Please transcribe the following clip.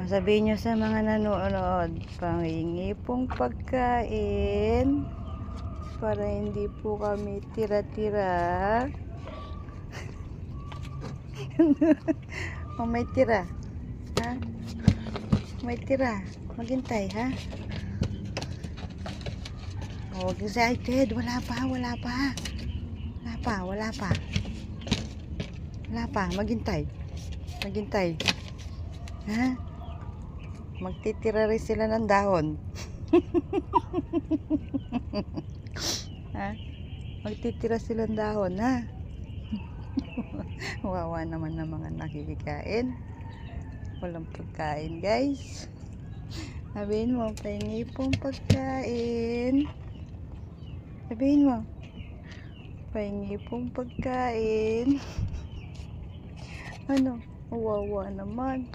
Sabihin nyo sa mga nanonood, panghingi pong pagkain para hindi po kami tira-tira. O may tira, ha? May tira, maghintay, ha? O, huwag excited, wala pa, maghintay, ha? Magtitira rin sila ng dahon. Ha? Magtitira sila ng dahon, ha? Wawa naman ng mga nakikikain. Walang pagkain, guys. Sabihin mo, pahingi pong pagkain. Sabihin mo, pahingi pong pagkain. Ano? Wawa naman.